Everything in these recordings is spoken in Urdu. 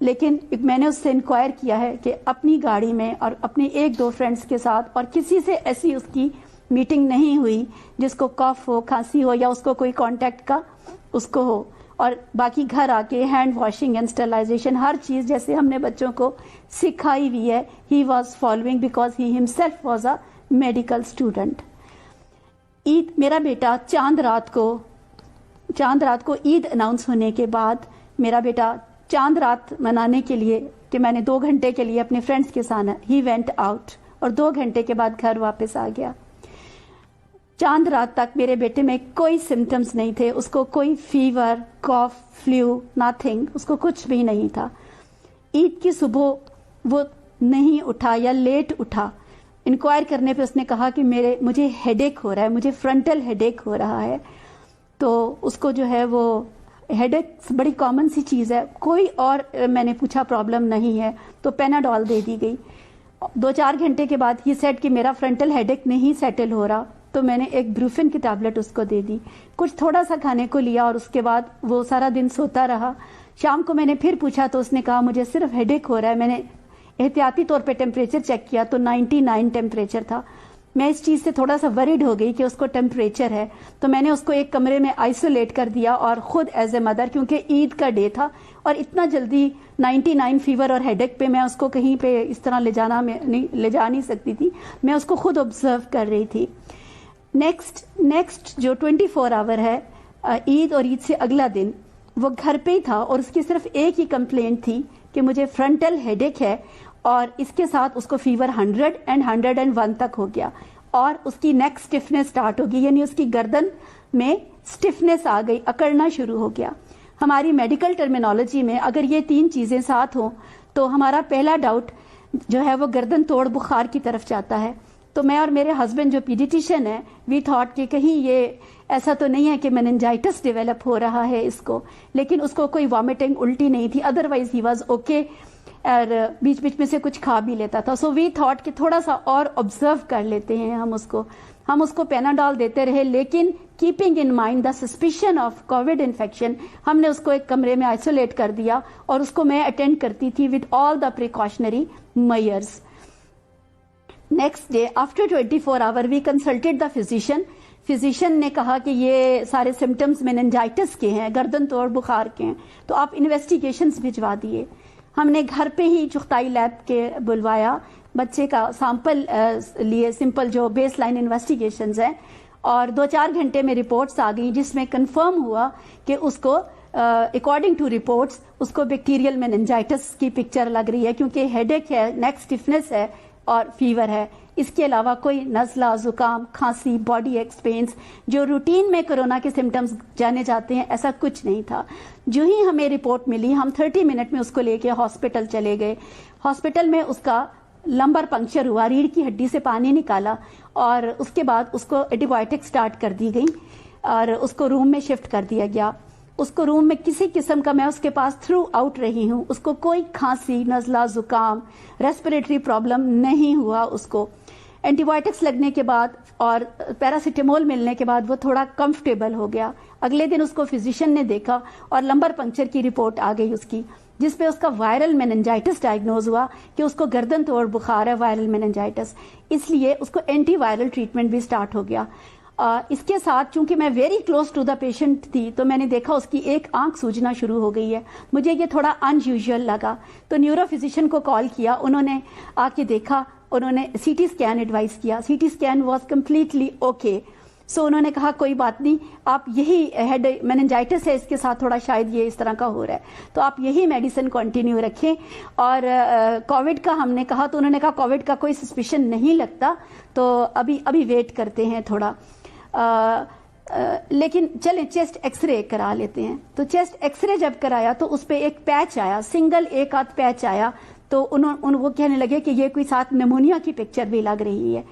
لیکن میں نے اس سے انکوائر کیا ہے کہ اپنی گاڑی میں اور اپنے ایک دو فرینڈس کے ساتھ اور کسی سے ایسی اس کی میٹنگ نہیں ہوئی جس کو کاف ہو, کھانسی ہو یا اس کو کوئی کانٹیکٹ کا اس کو ہو. اور باقی گھر آ کے ہینڈ واشنگ اینڈ اسٹرلائزیشن ہر چیز جیسے ہم نے بچوں کو سکھائی ہوئی ہے, he was following because he himself was a medical student. Eid, میرا بیٹا چاند رات کو عید اناؤنس ہونے کے بعد میرا بیٹا چاند رات منانے کے لیے کہ میں نے 2 گھنٹے کے لیے اپنے فرینڈس کے ساتھ, ہی وینٹ آؤٹ اور 2 گھنٹے کے بعد گھر واپس آ گیا. چاند رات تک میرے بیٹے میں کوئی سمٹمز نہیں تھے, اس کو کوئی فیور, کاف, فلو, ناتھنگ, اس کو کچھ بھی نہیں تھا. عید کی صبح وہ نہیں اٹھا یا لیٹ اٹھا. انکوائر کرنے پہ اس نے کہا کہ مجھے ہیڈ ایک ہو رہا ہے, مجھے فرنٹل ہیڈ ایک ہو رہا ہے. تو اس کو جو ہے وہ ہیڈ ایک بڑی کامن سی چیز ہے, کوئی اور میں نے پوچھا پرابلم نہیں ہے, تو پیناڈول دے دی گئی. 2-4 گھنٹے کے بعد ہی سیٹ کہ میرا فرنٹل ہیڈ ایک نہیں سیٹل ہو رہا, تو میں نے ایک بروفن کی ٹیبلٹ اس کو دے دی, کچھ تھوڑا سا کھانے کو لیا اور اس کے بعد وہ سارا دن سوتا رہا. شام کو میں نے پھر پوچھا تو اس نے کہا مجھے صرف ہیڈ ایک ہو رہا ہے. میں نے احتیاطی طور پہ ٹیمپریچر چیک کیا تو 99 ٹیمپریچر تھا. میں اس چیز سے تھوڑا سا وریڈ ہو گئی کہ اس کو ٹیمپریچر ہے, تو میں نے اس کو ایک کمرے میں آئسولیٹ کر دیا اور خود ایز اے مدر, کیونکہ عید کا ڈے تھا اور اتنا جلدی 99 فیور اور ہیڈ ایک پہ میں اس کو کہیں پہ اس طرح لے جا نہیں سکتی تھی, میں اس کو خود آبزرو کر رہی تھی. نیکسٹ جو 24 آور ہے عید اور عید سے اگلا دن, وہ گھر پہ ہی تھا اور اس کی صرف ایک ہی کمپلینٹ تھی کہ مجھے فرنٹل ہیڈ ایک ہے, اور اس کے ساتھ اس کو فیور 100 اینڈ 101 تک ہو گیا اور اس کی نیک اسٹفنس سٹارٹ ہو گئی, یعنی اس کی گردن میں اسٹفنس آ گئی, اکڑنا شروع ہو گیا. ہماری میڈیکل ٹرمینالوجی میں اگر یہ 3 چیزیں ساتھ ہوں تو ہمارا پہلا ڈاؤٹ جو ہے وہ گردن توڑ بخار کی طرف جاتا ہے. تو میں اور میرے ہسبینڈ جو پیڈیٹیشین ہے, وی تھاٹ کہ کہیں یہ ایسا تو نہیں ہے کہ میننجائٹس ڈیولپ ہو رہا ہے اس کو, لیکن اس کو کوئی وامٹنگ الٹی نہیں تھی, ادروائز ہی واز اوکے, اور بیچ میں سے کچھ کھا بھی لیتا تھا. سو وی تھاٹ کہ تھوڑا سا اور آبزرو کر لیتے ہیں ہم اس کو پیناڈول دیتے رہے, لیکن keeping in mind the suspicion of Covid infection ہم نے اس کو ایک کمرے میں آئسولیٹ کر دیا اور اس کو میں اٹینڈ کرتی تھی with all the precautionary measures. Next day after 24 hour we consulted the physician نے کہا کہ یہ سارے سمٹمز میننجائٹس کے ہیں, گردن توڑ بخار کے ہیں, تو آپ انویسٹیگیشنز بھجوا دیے. ہم نے گھر پہ ہی چغتائی لیب کے بلوایا, بچے کا سیمپل لیے, سمپل جو بیس لائن انویسٹیگیشنز ہیں, اور 2-4 گھنٹے میں رپورٹس آ گئیں جس میں کنفرم ہوا کہ اس کو اکارڈنگ ٹو رپورٹس اس کو بیکٹیریل میننجائٹس کی پکچر لگ رہی ہے, کیونکہ ہیڈ ایک ہے, نیک اسٹفنس ہے اور فیور ہے. اس کے علاوہ کوئی نزلہ, زکام, کھانسی, باڈی ایکس پینس جو روٹین میں کورونا کے سمٹمز جانے جاتے ہیں ایسا کچھ نہیں تھا. جو ہی ہمیں رپورٹ ملی ہم 30 منٹ میں اس کو لے کے ہاسپٹل چلے گئے. ہاسپٹل میں اس کا لمبر پنکچر ہوا, ریڑھ کی ہڈی سے پانی نکالا اور اس کے بعد اس کو اینٹی بایوٹک سٹارٹ کر دی گئی اور اس کو روم میں شفٹ کر دیا گیا. اس کو روم میں کسی قسم کا, میں اس کے پاس تھرو آؤٹ رہی ہوں, اس کو کوئی کھانسی, نزلہ, زکام, ریسپریٹری پرابلم نہیں ہوا. اس کو اینٹی بایوٹکس لگنے کے بعد اور پیراسیٹامول ملنے کے بعد وہ تھوڑا کمفرٹیبل ہو گیا. اگلے دن اس کو فزیشین نے دیکھا اور لمبر پنکچر کی رپورٹ آ گئی اس کی, جس پہ اس کا وائرل میننجائٹس ڈائگنوز ہوا کہ اس کو گردن توڑ بخار ہے, وائرل میننجائٹس. اس لیے اس کو اینٹی وائرل ٹریٹمنٹ بھی سٹارٹ ہو گیا. اس کے ساتھ چونکہ میں very close to the patient تھی تو میں نے دیکھا اس کی ایک آنکھ سوجنا شروع ہو گئی ہے. مجھے یہ تھوڑا ان یوزول لگا تو نیورو فزیشین کو کال کیا, انہوں نے آ کے دیکھا, انہوں نے سی ٹی اسکین ایڈوائز کیا. C T scan was completely okay. So انہوں نے کہا کوئی بات نہیں, آپ یہی ہیڈ میننجائٹس ہے, اس کے ساتھ تھوڑا شاید یہ اس طرح کا ہو رہا ہے, تو آپ یہی میڈیسن کنٹینیو رکھیں. اور کووڈ کا ہم نے کہا تو انہوں نے کہا کووڈ کا کوئی سسپیشن نہیں لگتا, تو ابھی ویٹ کرتے ہیں تھوڑا, لیکن چلیں چیسٹ ایکس رے کرا لیتے ہیں. تو چیسٹ ایکس رے جب کرایا تو اس پہ ایک پیچ آیا, سنگل ایک آدھ پیچ آیا, تو وہ کہنے لگے کہ یہ کوئی ساتھ نمونیا کی پکچر بھی لگ رہی ہے.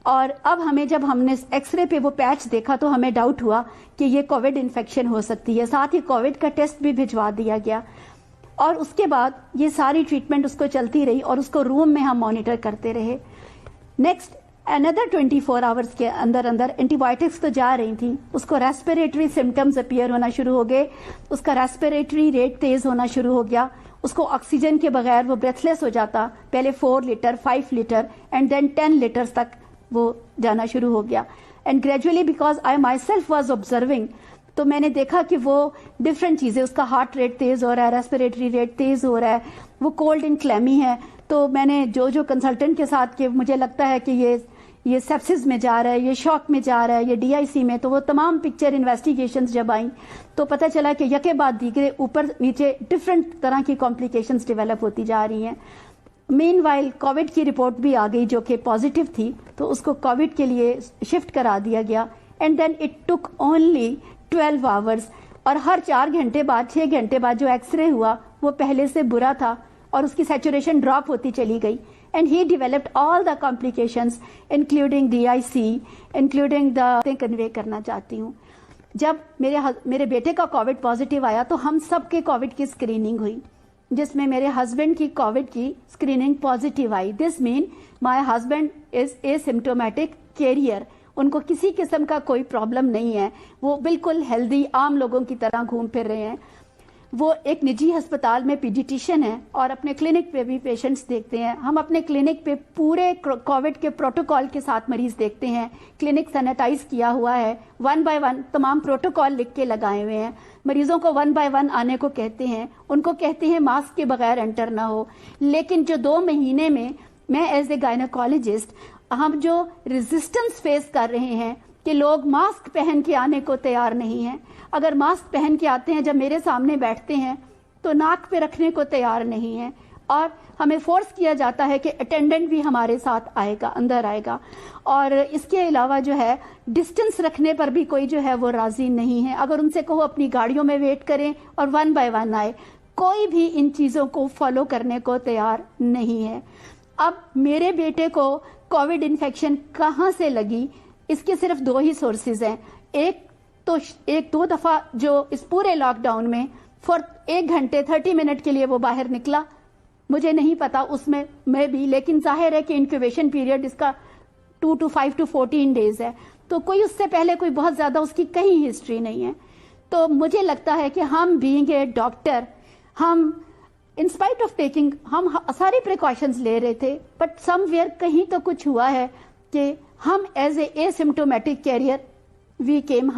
اور اب جب ہم نے ایکس رے پہ وہ پیچ دیکھا تو ہمیں ڈاؤٹ ہوا کہ یہ کووڈ انفیکشن ہو سکتی ہے. ساتھ ہی کووڈ کا ٹیسٹ بھی بھجوا دیا گیا, اور اس کے بعد یہ ساری ٹریٹمنٹ اس کو چلتی رہی اور اس کو روم میں ہم مانیٹر کرتے رہے. نیکسٹ another 24 آورس کے اندر اینٹی بایوٹکس تو جا رہی تھیں, اس کو ریسپریٹری سمٹمز اپیئر ہونا شروع ہو گئے, اس کا ریسپریٹری ریٹ تیز ہونا شروع ہو گیا, اس کو آکسیجن کے بغیر وہ بریتھ لیس ہو جاتا. پہلے 4 litre 5 litre and then 10 litres تک وہ جانا شروع ہو گیا. And gradually because I myself was observing, تو میں نے دیکھا کہ وہ ڈفرینٹ چیزیں, اس کا ہارٹ ریٹ تیز ہو رہا ہے, ریسپریٹری ریٹ تیز ہو رہا ہے, وہ کولڈ اینڈ کلیمی ہے. تو میں نے جو کنسلٹنٹ کے ساتھ کہ مجھے لگتا ہے کہ یہ سیپسس میں جا رہا ہے, یہ شوک میں جا رہا ہے, یہ DIC میں, تو وہ تمام پکچر انویسٹیگیشنز جب آئیں تو پتہ چلا کہ یکے بعد دیگرے اوپر نیچے ڈفرینٹ طرح کی کمپلیکیشنز ڈیولپ ہوتی جا رہی ہیں. مین وائل کووڈ کی رپورٹ بھی آ گئی جو کہ پازیٹیو تھی, تو اس کو کووڈ کے لیے شفٹ کرا دیا گیا. And then it took only 12 hours, اور ہر 4 گھنٹے بعد 6 گھنٹے بعد جو ایکس رے ہوا وہ پہلے سے برا تھا اور اس کی سیچوریشن ڈراپ ہوتی چلی گئی. And he developed all the complications including DIC, including the convey کرنا چاہتی ہوں. جب میرے بیٹے کا کووڈ پازیٹیو آیا تو ہم سب کے کووڈ کی اسکریننگ ہوئی, جس میں میرے ہسبینڈ کی کووڈ کی اسکریننگ پازیٹیو آئی. This mean my husband is a symptomatic carrier, ان کو کسی قسم کا کوئی پرابلم نہیں ہے, وہ بالکل ہیلدی عام لوگوں کی طرح گھوم پھر رہے ہیں. وہ ایک نجی ہسپتال میں پیڈیٹیشین ہیں اور اپنے کلینک پہ بھی پیشنٹس دیکھتے ہیں. ہم اپنے کلینک پہ پورے کووڈ کے پروٹوکال کے ساتھ مریض دیکھتے ہیں. کلینک سینیٹائز کیا ہوا ہے, 1 by 1 تمام پروٹوکال لکھ کے لگائے ہوئے ہیں. مریضوں کو 1 by 1 آنے کو کہتے ہیں, ان کو کہتے ہیں ماسک کے بغیر انٹر نہ ہو. لیکن جو 2 مہینے میں میں ایز اے گائنیکالوجسٹ ہم جو ریزسٹنس فیس کر رہے ہیں کہ لوگ ماسک پہن کے آنے کو تیار نہیں ہیں. اگر ماسک پہن کے آتے ہیں, جب میرے سامنے بیٹھتے ہیں تو ناک پہ رکھنے کو تیار نہیں ہیں, اور ہمیں فورس کیا جاتا ہے کہ اٹینڈنٹ بھی ہمارے ساتھ آئے گا, اندر آئے گا. اور اس کے علاوہ جو ہے ڈسٹنس رکھنے پر بھی کوئی جو ہے وہ راضی نہیں ہے. اگر ان سے کہو اپنی گاڑیوں میں ویٹ کریں اور 1 by 1 آئے, کوئی بھی ان چیزوں کو فالو کرنے کو تیار نہیں ہے. اب میرے بیٹے کو کووڈ انفیکشن کہاں سے لگی, اس کے صرف 2 ہی سورسز ہیں. ایک 2 دفعہ جو اس پورے لاک ڈاؤن میں فور 1 گھنٹے 30 منٹ کے لیے وہ باہر نکلا, مجھے نہیں پتا اس میں بھی, لیکن ظاہر ہے کہ انکیوبیشن پیریڈ اس کا 2 to 5 to 14 ڈیز ہے, تو کوئی اس سے پہلے کوئی بہت زیادہ اس کی کہیں ہسٹری نہیں ہے. تو مجھے لگتا ہے کہ ہم بینگ اے ڈاکٹر, ہم انسپائٹ آف ٹیکنگ ہم ساری پریکاشنز لے رہے تھے, بٹ سم ویئر کہیں تو کچھ ہوا ہے کہ ہم as a symptomatic carrier we came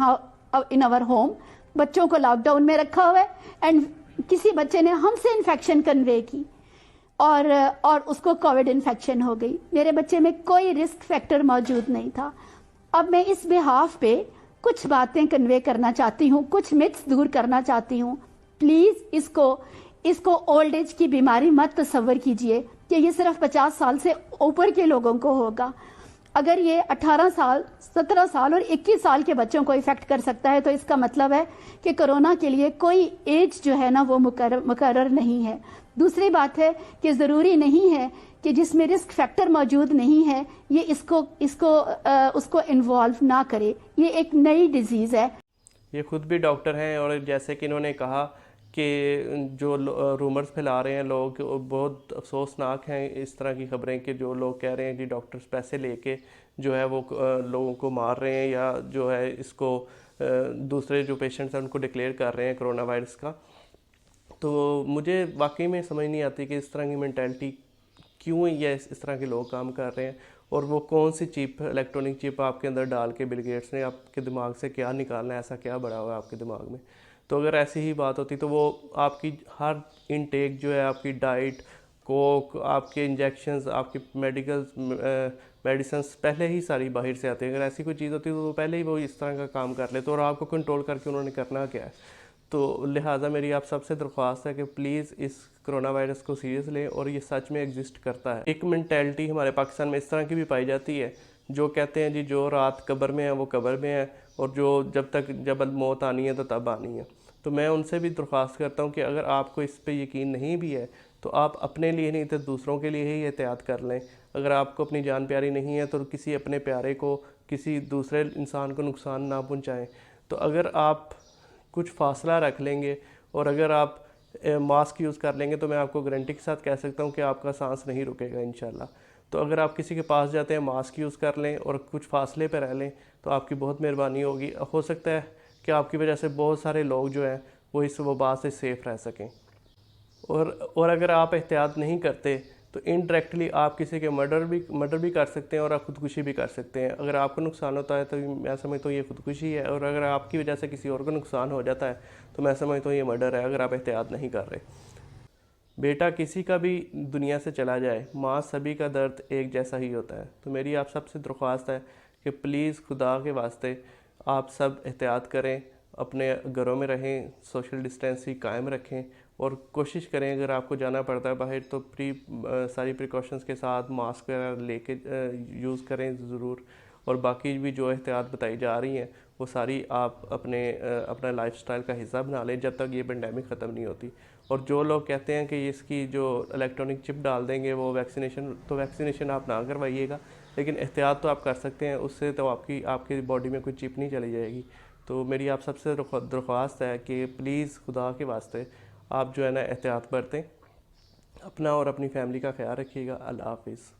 in our home. بچوں کو لاک ڈاؤن میں رکھا ہوا ہے, اینڈ کسی بچے نے ہم سے انفیکشن کنوے کی اور اس کو کووڈ انفیکشن ہو گئی. میرے بچے میں کوئی رسک فیکٹر موجود نہیں تھا. اب میں اس بہاف پہ کچھ باتیں کنوے کرنا چاہتی ہوں, کچھ متس دور کرنا چاہتی ہوں. پلیز اس کو اولڈ ایج کی بیماری مت تصور کیجئے کہ یہ صرف 50 سال سے اوپر کے لوگوں کو ہوگا. اگر یہ 18 سال 17 سال اور 21 سال کے بچوں کو افیکٹ کر سکتا ہے, تو اس کا مطلب ہے کہ کرونا کے لیے کوئی ایج جو ہے نا وہ مقرر نہیں ہے. دوسری بات ہے کہ ضروری نہیں ہے کہ جس میں رسک فیکٹر موجود نہیں ہے یہ اس کو انوالو نہ کرے. یہ ایک نئی ڈیزیز ہے. یہ خود بھی ڈاکٹر ہیں, اور جیسے کہ انہوں نے کہا کہ جو رومرز پھیلا رہے ہیں لوگ, بہت افسوسناک ہیں اس طرح کی خبریں کہ جو لوگ کہہ رہے ہیں کہ ڈاکٹرز پیسے لے کے جو ہے وہ لوگوں کو مار رہے ہیں, یا جو ہے اس کو دوسرے جو پیشنٹس ہیں ان کو ڈکلیئر کر رہے ہیں کرونا وائرس کا. تو مجھے واقعی میں سمجھ نہیں آتی کہ اس طرح کی مینٹیلٹی کیوں یہ اس طرح کے لوگ کام کر رہے ہیں, اور وہ کون سی چپ الیکٹرانک چپ آپ کے اندر ڈال کے بل گیٹس نے آپ کے دماغ سے کیا نکالنا ہے, ایسا کیا بڑا ہوا ہے آپ کے دماغ میں. تو اگر ایسی ہی بات ہوتی تو وہ آپ کی ہر انٹیک جو ہے, آپ کی ڈائٹ, کوک, آپ کے انجیکشنز, آپ کی میڈیسنس پہلے ہی ساری باہر سے آتی ہیں. اگر ایسی کوئی چیز ہوتی تو وہ پہلے ہی وہ اس طرح کا کام کر لیتے, اور آپ کو کنٹرول کر کے انہوں نے کرنا کیا ہے. تو لہٰذا میری آپ سب سے درخواست ہے کہ پلیز اس کرونا وائرس کو سیریس لیں, اور یہ سچ میں ایگزسٹ کرتا ہے. ایک مینٹیلٹی ہمارے پاکستان میں اس طرح کی بھی پائی جاتی ہے جو کہتے ہیں جی جو رات قبر میں ہے وہ قبر میں ہے, اور جو جب موت آنی ہے تو تب آنی ہے. تو میں ان سے بھی درخواست کرتا ہوں کہ اگر آپ کو اس پہ یقین نہیں بھی ہے تو آپ اپنے لیے نہیں تو دوسروں کے لیے ہی احتیاط کر لیں. اگر آپ کو اپنی جان پیاری نہیں ہے تو کسی اپنے پیارے کو, کسی دوسرے انسان کو نقصان نہ پہنچائیں. تو اگر آپ کچھ فاصلہ رکھ لیں گے اور اگر آپ ماسک یوز کر لیں گے تو میں آپ کو گارنٹی کے ساتھ کہہ سکتا ہوں کہ آپ کا سانس نہیں رکے گا انشاءاللہ. تو اگر آپ کسی کے پاس جاتے ہیں ماسک یوز کر لیں اور کچھ فاصلے پہ رہ لیں تو آپ کی بہت مہربانی ہوگی. ہو سکتا ہے کہ آپ کی وجہ سے بہت سارے لوگ جو ہیں وہ اس وبا سے سیف رہ سکیں. اور اگر آپ احتیاط نہیں کرتے تو انڈائریکٹلی آپ کسی کے مرڈر بھی کر سکتے ہیں اور آپ خودکشی بھی کر سکتے ہیں. اگر آپ کو نقصان ہوتا ہے تو میں سمجھتا ہوں یہ خودکشی ہے, اور اگر آپ کی وجہ سے کسی اور کو نقصان ہو جاتا ہے تو میں سمجھتا ہوں یہ مرڈر ہے اگر آپ احتیاط نہیں کر رہے. بیٹا کسی کا بھی دنیا سے چلا جائے, ماں سبھی کا درد ایک جیسا ہی ہوتا ہے. تو میری آپ سب سے درخواست ہے کہ پلیز خدا کے واسطے آپ سب احتیاط کریں, اپنے گھروں میں رہیں, سوشل ڈسٹینس ہی قائم رکھیں, اور کوشش کریں اگر آپ کو جانا پڑتا ہے باہر تو ساری پریکاشنز کے ساتھ ماسک وغیرہ لے کے یوز کریں ضرور. اور باقی بھی جو احتیاط بتائی جا رہی ہیں وہ ساری آپ اپنا لائف سٹائل کا حصہ بنا لیں جب تک یہ پینڈیمک ختم نہیں ہوتی. اور جو لوگ کہتے ہیں کہ اس کی جو الیکٹرانک چپ ڈال دیں گے وہ ویکسینیشن آپ نہ کروائیے گا, لیکن احتیاط تو آپ کر سکتے ہیں, اس سے تو آپ کی باڈی میں کوئی چپ نہیں چلی جائے گی. تو میری آپ سب سے درخواست ہے کہ پلیز خدا کے واسطے آپ جو ہے نا احتیاط برتیں, اپنا اور اپنی فیملی کا خیال رکھیے گا. اللہ حافظ.